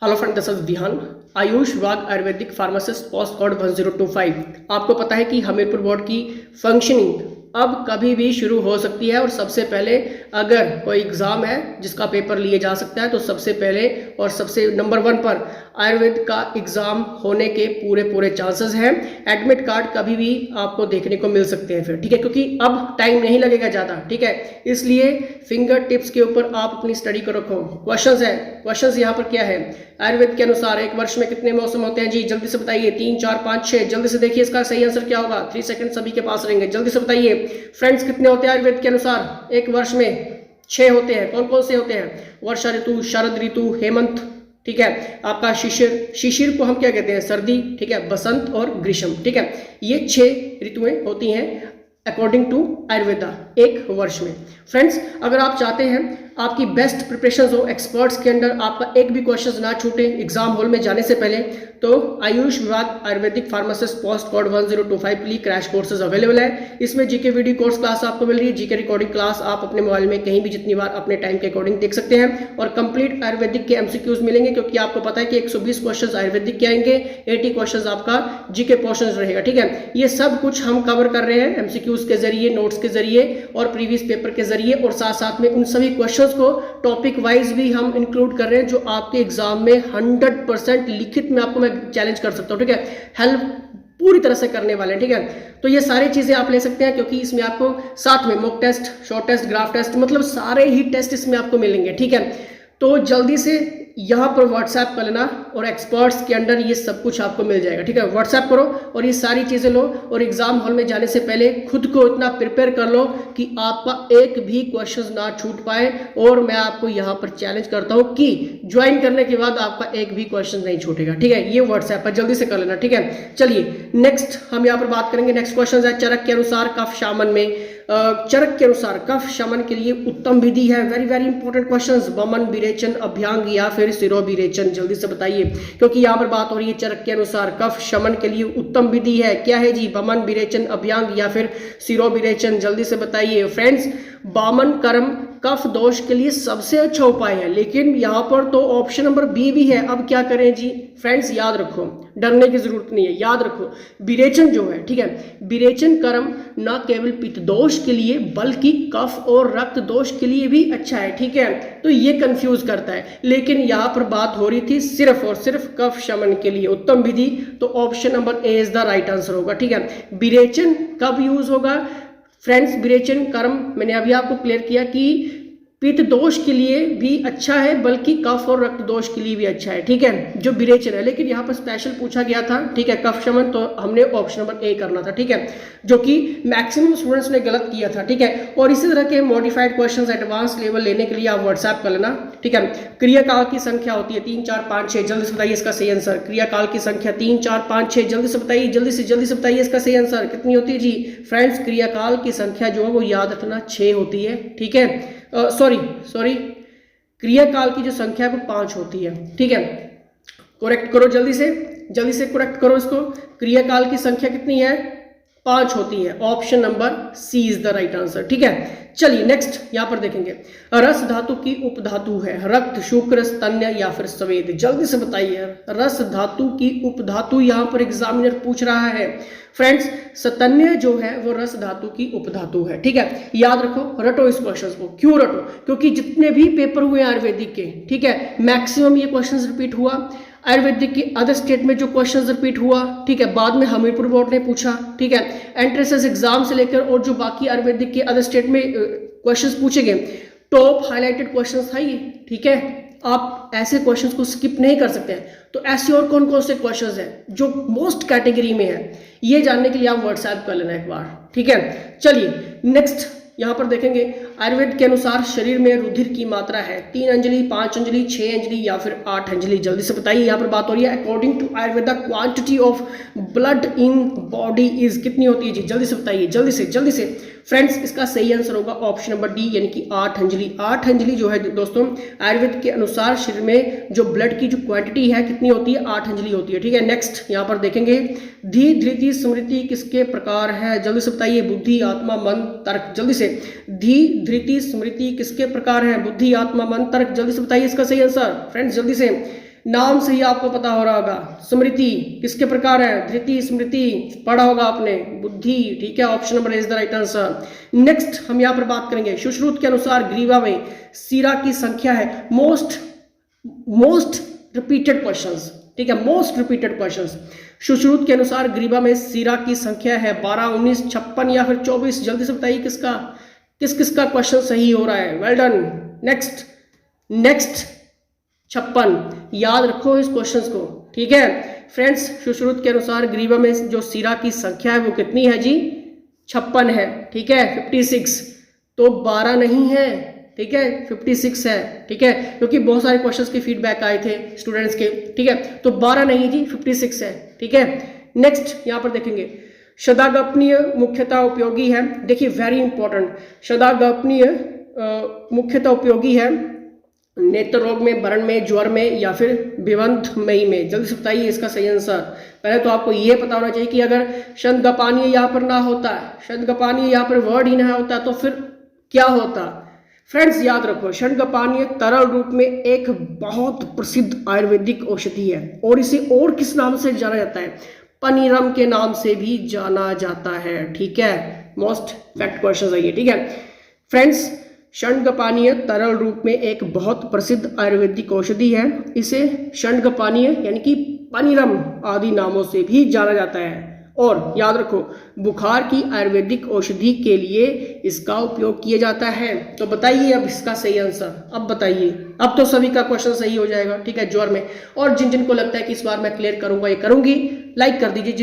Hello friend, this is Vihaan. Ayush Wagh ayurvedic pharmacist, post code 1025। आपको पता है कि हमीरपुर बोर्ड की फंक्शनिंग अब कभी भी शुरू हो सकती है और सबसे पहले अगर कोई एग्ज़ाम है जिसका पेपर लिए जा सकता है तो सबसे पहले और सबसे नंबर 1 पर आयुर्वेद का एग्ज़ाम होने के पूरे चांसेस हैं। एडमिट कार्ड कभी भी आपको देखने को मिल सकते हैं फिर, ठीक है, क्योंकि अब टाइम नहीं लगेगा ज़्यादा, ठीक है। इसलिए फिंगर टिप्स के ऊपर आप अपनी स्टडी को रखो। क्वेश्चंस यहाँ पर क्या है? आयुर्वेद के अनुसार एक वर्ष में कितने मौसम होते हैं जी? जल्दी से बताइए। 3, 4, 5, 6। जल्दी से देखिए इसका सही आंसर क्या होगा। 3 सेकंड सभी के पास रहेंगे, जल्दी से बताइए फ्रेंड्स कितने होते हैं आयुर्वेद के अनुसार? एक वर्ष में 6 होते हैं। कौन कौन से होते हैं? वर्षा ऋतु, शरद ऋतु, हेमंत, ठीक है। आपका शिशिर को हम क्या कहते हैं? सर्दी, ठीक है। बसंत और ग्रीष्म, ठीक है। ये 6 ऋतुएं होती हैं अकॉर्डिंग टू आयुर्वेदा एक वर्ष में। फ्रेंड्स, अगर आप चाहते हैं आपकी बेस्ट प्रिपरेशन हो, एक्सपर्ट्स के अंडर आपका एक भी क्वेश्चन ना छूटे एग्जाम हॉल में जाने से पहले, तो आयुष विभाग आयुर्वेदिक फार्मासिस्ट पोस्ट कोड 1025 के लिए क्रैश कोर्सेज अवेलेबल है। इसमें जीके वीडियो कोर्स क्लास आपको मिल रही है। जीके रिकॉर्डिंग क्लास आप अपने मोबाइल में कहीं भी जितनी बार अपने टाइम के अकॉर्डिंग देख सकते हैं और कंप्लीट आयुर्वेदिक के एमसीक्यूज मिलेंगे, क्योंकि आपको पता है कि 120 क्वेश्चन आयुर्वेदिक के आएंगे, 80 क्वेश्चन आपका जीके पोर्शन रहेगा, ठीक है। ये सब कुछ हम कवर कर रहे हैं एमसीक्यूज के जरिए, नोट्स के जरिए और प्रीवियस पेपर के जरिए, और साथ साथ में उन सभी क्वेश्चंस को टॉपिक वाइज भी हम इंक्लूड कर रहे हैं जो आपके एग्जाम में 100% लिखित में आपको मैं चैलेंज कर सकता हूं, ठीक है। हेल्प पूरी तरह से करने वाले हैं, ठीक है। तो ये सारी चीजें आप ले सकते हैं, क्योंकि इसमें आपको साथ में mock test, short test, graph test, मतलब सारे ही टेस्ट इसमें आपको मिलेंगे, ठीक है। तो जल्दी से यहाँ पर व्हाट्सएप कर लेना और एक्सपर्ट्स के अंडर ये सब कुछ आपको मिल जाएगा, ठीक है। व्हाट्सएप करो और ये सारी चीज़ें लो और एग्जाम हॉल में जाने से पहले खुद को इतना प्रिपेयर कर लो कि आपका एक भी क्वेश्चन ना छूट पाए। और मैं आपको यहाँ पर चैलेंज करता हूँ कि ज्वाइन करने के बाद आपका एक भी क्वेश्चन नहीं छूटेगा, ठीक है। ये व्हाट्सएप पर जल्दी से कर लेना, ठीक है। चलिए नेक्स्ट हम यहाँ पर बात करेंगे। नेक्स्ट क्वेश्चन है चरक के अनुसार कफ शामन में, चरक के अनुसार कफ शमन के लिए उत्तम विधि है। Very important questions. वमन, विरेचन, अभ्यांग या फिर शिरोविरेचन? जल्दी से बताइए, क्योंकि यहाँ पर बात हो रही है चरक के अनुसार कफ शमन के लिए उत्तम विधि है। क्या है जी? वमन, विरेचन, अभ्यांग या फिर शिरोविरेचन? जल्दी से बताइए फ्रेंड्स। वामन कर्म कफ दोष के लिए सबसे अच्छा उपाय है, लेकिन यहाँ पर तो ऑप्शन नंबर बी भी है। अब क्या करें जी? फ्रेंड्स याद रखो, डरने की जरूरत नहीं है, याद रखो विरेचन जो है, ठीक है, विरेचन कर्म न केवल पित्त दोष के लिए बल्कि कफ और रक्त दोष के लिए भी अच्छा है, ठीक है। तो ये कंफ्यूज करता है, लेकिन यहाँ पर बात हो रही थी सिर्फ और सिर्फ कफ शमन के लिए उत्तम विधि, तो option number A is the right answer होगा, ठीक है। विरेचन कब यूज होगा फ्रेंड्स? विरेचन कर्म मैंने अभी आपको क्लियर किया कि पित्त दोष के लिए भी अच्छा है, बल्कि कफ और रक्त दोष के लिए भी अच्छा है, ठीक है, जो विरेचन है। लेकिन यहाँ पर स्पेशल पूछा गया था, ठीक है, कफ शमन, तो हमने ऑप्शन नंबर ए करना था, ठीक है, जो कि मैक्सिमम स्टूडेंट्स ने गलत किया था, ठीक है। और इसी तरह के मॉडिफाइड क्वेश्चंस एडवांस लेवल लेने के लिए आप व्हाट्सएप कर लेना, ठीक है। क्रियाकाल की संख्या होती है 3, 4, 5, 6। जल्दी से बताइए इसका सही आंसर। क्रियाकाल की संख्या 3, 4, 5, 6। जल्दी से बताइए, जल्दी से बताइए इसका सही आंसर कितनी होती है जी? फ्रेंड्स, क्रियाकाल की संख्या जो है वो याद रखना 6 होती है, ठीक है। सॉरी क्रियाकाल की जो संख्या है वो 5 होती है, ठीक है। करेक्ट करो जल्दी से करेक्ट करो इसको। क्रियाकाल की संख्या कितनी है? 5 होती है। Option number C is the right answer, ठीक है। चलिए नेक्स्ट यहाँ पर देखेंगे। रस धातु की उपधातु है रक्त, शुक्र, स्तन्य या फिर स्वेद? जल्दी से बताइए। रस धातु की उपधातु यहाँ पर एग्जामिनर पूछ रहा है फ्रेंड्स। स्तन्य जो है वो रस धातु की उपधातु है, ठीक है। याद रखो, रटो इस क्वेश्चन को। क्यों रटो? क्योंकि जितने भी पेपर हुए आयुर्वेदिक के, ठीक है, मैक्सिमम ये क्वेश्चन रिपीट हुआ। आयुर्वेदिक के अदर स्टेट में जो क्वेश्चन रिपीट हुआ, ठीक है, बाद में हमीरपुर बोर्ड ने पूछा, ठीक है, एंट्रेंस एग्जाम से लेकर और जो बाकी आयुर्वेदिक के अदर स्टेट में क्वेश्चंस पूछे गए, टॉप हाईलाइटेड क्वेश्चंस था ये, ठीक है। आप ऐसे क्वेश्चंस को स्किप नहीं कर सकते हैं। तो ऐसे और कौन कौन से क्वेश्चंस हैं जो मोस्ट कैटेगरी में है, ये जानने के लिए आप व्हाट्सएप कर लेना एक बार, ठीक है। चलिए नेक्स्ट यहाँ पर देखेंगे। आयुर्वेद के अनुसार शरीर में रुधिर की मात्रा है 3 अंजलि, 5 अंजलि, 6 अंजलि या फिर 8 अंजलि? जल्दी से बताइए। यहाँ पर बात हो रही है according to Ayurveda quantity of blood in body is कितनी होती है जी? जल्दी से बताइए, जल्दी से फ्रेंड्स। इसका सही आंसर होगा ऑप्शन नंबर डी, यानी कि 8 अंजलि। 8 अंजलि जो है दोस्तों आयुर्वेद के अनुसार शरीर में जो ब्लड की जो क्वांटिटी है कितनी होती है? 8 अंजलि होती है, ठीक है। नेक्स्ट यहाँ पर देखेंगे। धी, धृति, स्मृति किसके प्रकार है? जल्दी से बताइए। बुद्धि, आत्मा, मन, तर्क? जल्दी से। धी, धृति, स्मृति किसके प्रकार है? बुद्धि, आत्मा, मन, तर्क? जल्दी से बताइए इसका सही आंसर फ्रेंड्स, जल्दी से। नाम से ही आपको पता हो रहा होगा। स्मृति किसके प्रकार है? धृति, स्मृति पढ़ा होगा आपने। बुद्धि, ठीक है, option number is the right answer. Next हम यहाँ पर बात करेंगे सुश्रुत के अनुसार ग्रीवा में सीरा की संख्या है। मोस्ट रिपीटेड क्वेश्चंस, ठीक है, मोस्ट रिपीटेड क्वेश्चंस। सुश्रुत के अनुसार ग्रीवा में सीरा की संख्या है 12, 19, 56 या फिर 24। जल्दी से बताइए किस किसका क्वेश्चन सही हो रहा है। Well done. नेक्स्ट 56, याद रखो इस क्वेश्चंस को, ठीक है फ्रेंड्स। सुश्रुत के अनुसार ग्रीवा में जो सीरा की संख्या है वो कितनी है जी? 56 है, ठीक है। 56 तो 12 नहीं है, ठीक है, 56 है, ठीक है, क्योंकि बहुत सारे क्वेश्चंस के फीडबैक आए थे स्टूडेंट्स के, ठीक है। तो 12 नहीं जी, 56 है, ठीक है। नेक्स्ट यहाँ पर देखेंगे शदागपनीय मुख्यतः उपयोगी है। देखिए वेरी इंपॉर्टेंट, शदागपनीय मुख्यतः उपयोगी है नेत्र रोग में, बरण में, ज्वर में या फिर विबंधमयी में। जल्दी से बताइए इसका सही आंसर। पहले तो आपको ये पता होना चाहिए कि अगर शंदगपानीय यहाँ पर ना होता है, शंदगपानीय यहाँ पर वर्ड ही ना होता तो फिर क्या होता? फ्रेंड्स याद रखो, शंदगपानीय तरल रूप में एक बहुत प्रसिद्ध आयुर्वेदिक औषधि है और इसे और किस नाम से जाना जाता है? पनीरम के नाम से भी जाना जाता है, ठीक है। मोस्ट फैक्ट क्वेश्चन है ये, ठीक है फ्रेंड्स। शंडगपानीय तरल रूप में एक बहुत प्रसिद्ध आयुर्वेदिक औषधि है। इसे शंडगपानीय यानी कि पनीरम आदि नामों से भी जाना जाता है। और याद रखो बुखार की आयुर्वेदिक औषधि के लिए इसका उपयोग किया जाता है। तो बताइए अब इसका सही आंसर, अब बताइए। अब तो सभी का क्वेश्चन सही हो जाएगा, ठीक है, ज्वर में। और जिन जिनको लगता है कि इस बार मैं क्लियर करूंगा या करूंगी, लाइक कर दीजिए।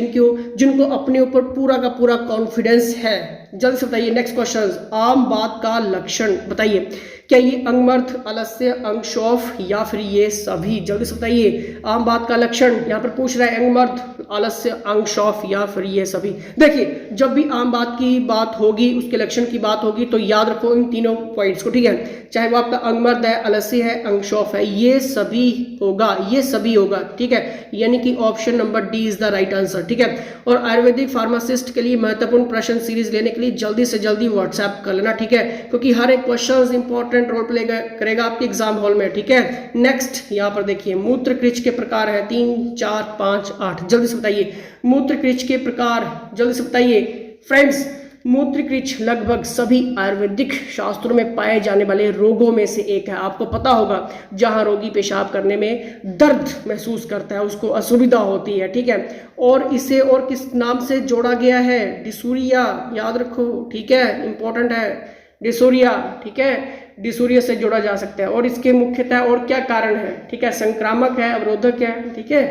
जिनको अपने ऊपर पूरा का पूरा कॉन्फिडेंस है, जल्द से बताइए। नेक्स्ट क्वेश्चन, आम बात का लक्षण बताइए। क्या ये अंगमर्थ, आलस्य, अंगशौफ या फिर ये सभी? जल्दी से बताइए। आम बात का लक्षण यहाँ पर पूछ रहा है, अंगमर्थ, आलस्य, अंगशौफ या फिर ये सभी। देखिए जब भी आम बात की बात होगी, उसके लक्षण की बात होगी, तो याद रखो इन तीनों पॉइंट्स को, ठीक है। चाहे वो आपका अंगमर्थ है, आलस्य है, अंगशौफ है, ये सभी होगा, ये सभी होगा, ठीक है। यानी कि option number D is the right answer, ठीक है। और आयुर्वेदिक फार्मासिस्ट के लिए महत्वपूर्ण प्रश्न सीरीज लेने के लिए जल्दी से जल्दी व्हाट्सएप कर लेना, ठीक है, क्योंकि हर एक क्वेश्चन इंपॉर्टेंट रोल प्ले करेगा आपके एग्जाम हॉल में, ठीक है। नेक्स्ट यहाँ पर देखिए मूत्र कृच के प्रकार है 3, 4, 5, 8। जल्दी से बताइए मूत्र कृच के प्रकार, जल्दी से बताइए फ्रेंड्स। मूत्र कृच लगभग सभी आयुर्वेदिक शास्त्रों में पाए जाने वाले रोगों में से एक है। आपको पता होगा जहां रोगी पेशाब करने में दर्द महसूस करता है, उसको असुविधा होती है, ठीक है। और इसे और किस नाम से जोड़ा गया है? डिसूरिया, याद रखो, ठीक है, इंपॉर्टेंट है डिसूरिया, ठीक है, डिसूरिया से जोड़ा जा सकता है। और इसके मुख्यतः और क्या कारण है? ठीक है, संक्रामक है, अवरोधक है, ठीक है।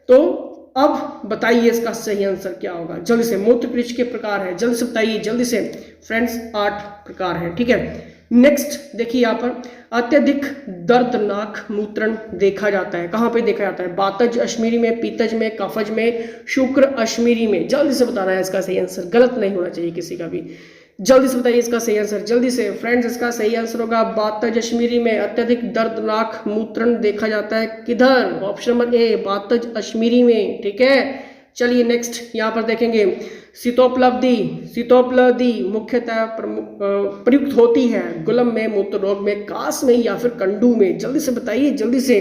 तो अब बताइए इसका सही आंसर क्या होगा, जल्दी से। मूत्र कृच के प्रकार है, जल्दी से बताइए, जल्दी से फ्रेंड्स। 8 प्रकार है, ठीक है। नेक्स्ट देखिए यहाँ पर अत्यधिक दर्दनाक मूत्रण देखा जाता है। कहाँ पे देखा जाता है? बातज अश्मीरी में, पीतज में, कफज में, शुक्र अश्मीरी में। जल्दी से बताना है इसका सही आंसर, गलत नहीं होना चाहिए किसी का भी। जल्दी से बताइए इसका सही आंसर, जल्दी से फ्रेंड्स। इसका सही आंसर होगा बातज अश्मीरी में अत्यधिक दर्दनाक मूत्रण देखा जाता है। किधर? ऑप्शन नंबर ए, बातज अश्मीरी में, ठीक है। चलिए नेक्स्ट यहाँ पर देखेंगे शीतोपलब्धि मुख्यतः प्रयुक्त होती है गुलम में, मूत्र रोग में, कास में या फिर कंडू में। जल्दी से बताइए, जल्दी से।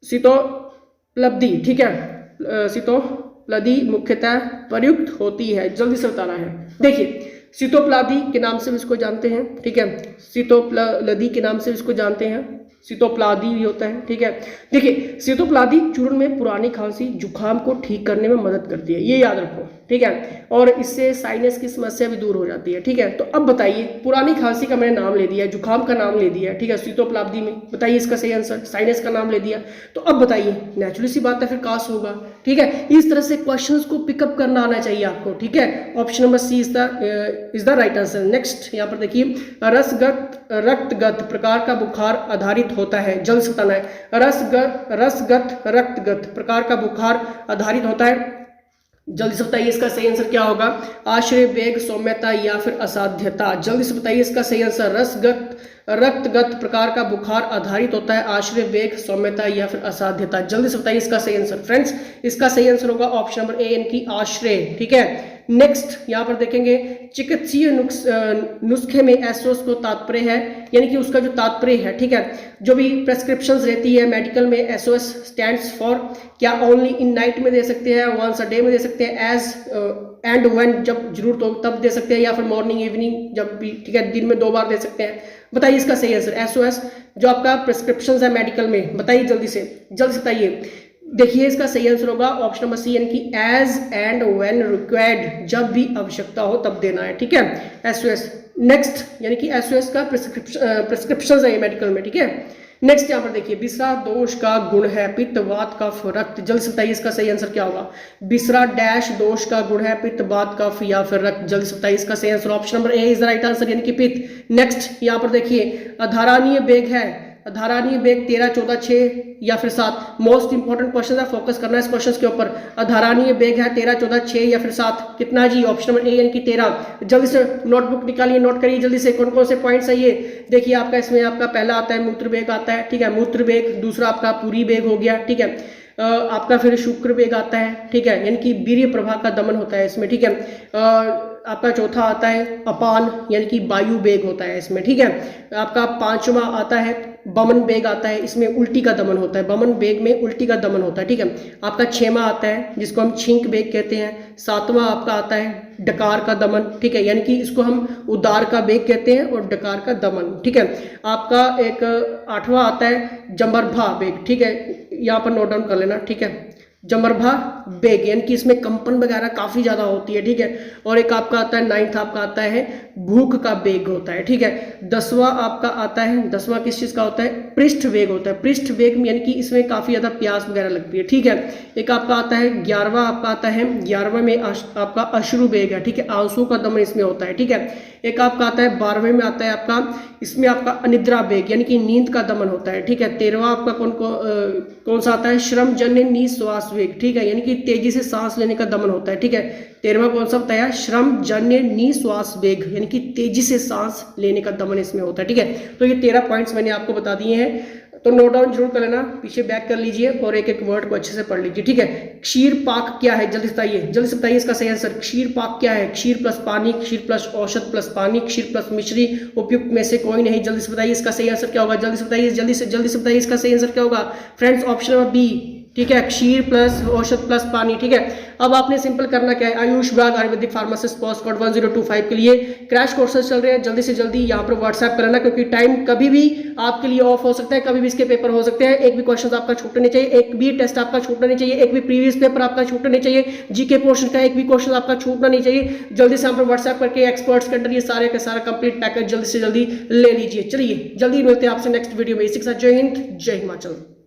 शीतोपलब्धि, ठीक है, शीतोपलब्धि मुख्यतः प्रयुक्त होती है, जल्दी से बताना है। देखिए शीतोपलब्धि के नाम से इसको जानते हैं, ठीक है, शीतोपलब्धि के नाम से इसको जानते हैं, शीतोपलब्धि भी होता है, ठीक है। देखिए शीतोपलब्धि चूर्ण में पुरानी खांसी जुकाम को ठीक करने में मदद करती है, ये याद रखो, ठीक है। और इससे साइनस की समस्या भी दूर हो जाती है, ठीक है। तो अब बताइए, पुरानी खांसी का मैंने नाम ले दिया, जुकाम का नाम ले दिया, ठीक है, शीतोपलब्धि में। बताइए इसका सही आंसर। साइनस का नाम ले दिया, तो अब बताइए, नेचुरली सी बात है फिर कास होगा, ठीक है। इस तरह से क्वेश्चंस को पिकअप करना आना चाहिए आपको, ठीक है। Option number C is the right answer. Next यहाँ पर देखिए रक्तगत प्रकार का बुखार आधारित होता है, जल्द से बताना है। रसगत रक्तगत प्रकार का बुखार आधारित होता है, जल्दी से बताइए इसका सही आंसर क्या होगा। आश्रय, वेग, सौम्यता या फिर असाध्यता। जल्दी से बताइए इसका सही आंसर। रक्तगत प्रकार का बुखार आधारित होता है, आश्रय, वेग, सौम्यता या फिर असाध्यता। जल्दी से बताइए इसका सही आंसर। फ्रेंड्स इसका सही आंसर होगा ऑप्शन नंबर ए, यानी कि आश्रय, ठीक है। नेक्स्ट यहाँ पर देखेंगे चिकित्सीय नुस्खे में एसओएस को तात्पर्य है, यानी कि उसका जो तात्पर्य है, ठीक है, जो भी प्रेस्क्रिप्शंस रहती है मेडिकल में, एसओएस स्टैंड्स फॉर, क्या ओनली इन नाइट में दे सकते हैं, वंस अ डे में दे सकते हैं, एज एंड व्हेन जब जरूरत हो तब दे सकते हैं, या फिर मॉर्निंग इवनिंग जब भी, ठीक है, दिन में 2 बार दे सकते हैं। बताइए इसका सही आंसर। एसओएस जो आपका प्रेस्क्रिप्शंस है मेडिकल में, बताइए जल्दी से बताइए। देखिए इसका सही आंसर होगा ऑप्शन नंबर सी, यानी कि एज एंड व्हेन रिक्वायर्ड, जब भी आवश्यकता हो तब देना है, ठीक है, एसओएस। नेक्स्ट, यानी कि एसओएस का प्रेस्क्रिप्शंस है ये मेडिकल में, ठीक है। नेक्स्ट यहाँ पर देखिए, बिसरा दोष का गुण है, पित्त वात कफ रक्त, जल्दी से बताइए इसका सही आंसर क्या होगा। बिसरा डैश दोष का गुण है, पित्त वात कफ या फिर रक्त, जल्दी से बताइए इसका सही answer. Option number A is the right answer, यानी कि पित्त। नेक्स्ट यहाँ पर देखिए, अधारणीय बेग है, अधारणीय बेग 13, 14, 6 या फिर 7। मोस्ट इंपॉर्टेंट क्वेश्चन है, फोकस करना है इस क्वेश्चन के ऊपर। अधारणीय बेग है 13, 14, 6 या फिर 7, कितना जी? ऑप्शन नंबर ए यानी कि 13। जल्दी से नोटबुक निकालिए, नोट करिए जल्दी से कौन कौन से पॉइंट्स है ये। देखिए आपका इसमें आपका पहला आता है मूत्र बेग आता है, ठीक है, मूत्र बेग। दूसरा आपका पूरी बेग हो गया, ठीक है। आपका फिर शुक्र बेग आता है, ठीक है, यानी कि वीर्य प्रवाह का दमन होता है इसमें, ठीक है। आपका चौथा आता है अपान, यानी कि वायु बेग होता है इसमें, ठीक है। आपका 5वां आता है बमन बेग आता है, इसमें उल्टी का दमन होता है, बमन बेग में उल्टी का दमन होता है, ठीक है। आपका 6वां आता है जिसको हम छींक बेग कहते हैं। 7वां आपका आता है डकार का दमन, ठीक है, यानी कि इसको हम उदार का बेग कहते हैं और डकार का दमन, ठीक है। आपका एक 8वां आता है जमरभा बेग, ठीक है, यहाँ पर नोट डाउन कर लेना, ठीक है। जमरभा बेग, यानी कि इसमें कंपन वगैरह काफी ज्यादा होती है, ठीक है। और एक आपका आता है 9th आपका आता है भूख का बेग होता है, ठीक है। 10वां आपका आता है, 10वां किस चीज का होता है? पृष्ठ वेग होता है। पृष्ठ वेग में यानी कि इसमें काफी ज्यादा प्यास वगैरह लगती है, ठीक है। एक आपका आता है 11वां आपका आता है, 11वां में आपका अश्रु बेग है, ठीक है, आंसू का दमन इसमें होता है, ठीक है। एक आपका आता है 12वें में आता है आपका, इसमें आपका अनिद्रा बेग यानी कि नींद का दमन होता है, ठीक है। 13वां आपका कौन सा आता है? श्रम जन्य निश्वास वेग, ठीक है, यानी कि तेजी से सांस लेने का दमन होता है, ठीक है। 13वां कौन सा बताया? श्रम जन्य निश्वास वेग, यानी कि तेजी से सांस लेने का दमन इसमें होता है, ठीक है। तो ये 13 पॉइंट्स मैंने आपको बता दिए हैं, तो नोट डाउन जरूर कर लेना, पीछे बैक कर लीजिए और एक एक वर्ड को अच्छे से पढ़ लीजिए, ठीक है। क्षीर पाक क्या है? जल्दी से बताइए इसका सही आंसर। क्षीर पाक क्या है? क्षीर प्लस पानी, क्षीर प्लस औषध प्लस पानी, क्षीर प्लस मिश्री, उपयुक्त में से कोई नहीं। जल्दी से बताइए इसका सही आंसर क्या होगा। जल्दी से बताइए इसका सही आंसर क्या होगा फ्रेंड्स। ऑप्शन नंबर बी, ठीक है, क्षीर प्लस औषध प्लस पानी, ठीक है। अब आपने सिंपल करना क्या है, आयुष विभाग आयुर्वेदिक फार्मासिस्ट पोस्ट कोड 1025 के लिए क्रैश कोर्सेज चल रहे हैं, जल्दी से जल्दी यहाँ पर व्हाट्सएप कर लेना, क्योंकि टाइम कभी भी आपके लिए ऑफ हो सकता है, कभी भी इसके पेपर हो सकते हैं। एक भी क्वेश्चन आपका छूटना नहीं चाहिए, एक भी टेस्ट आपका छूटना नहीं चाहिए, एक भी प्रीवियस पेपर आपका छूटना नहीं चाहिए, जीके पोर्शन का एक भी क्वेश्चन आपका छूटना नहीं चाहिए। जल्दी से यहाँ पर व्हाट्सएप करके एक्सपर्ट्स के अंडर ये सारे का सारा कंप्लीट पैकेज जल्दी से जल्दी ले लीजिए। चलिए जल्दी मिलते हैं आपसे नेक्स्ट वीडियो में। इसी के साथ जय हिंद, जय हिमाचल।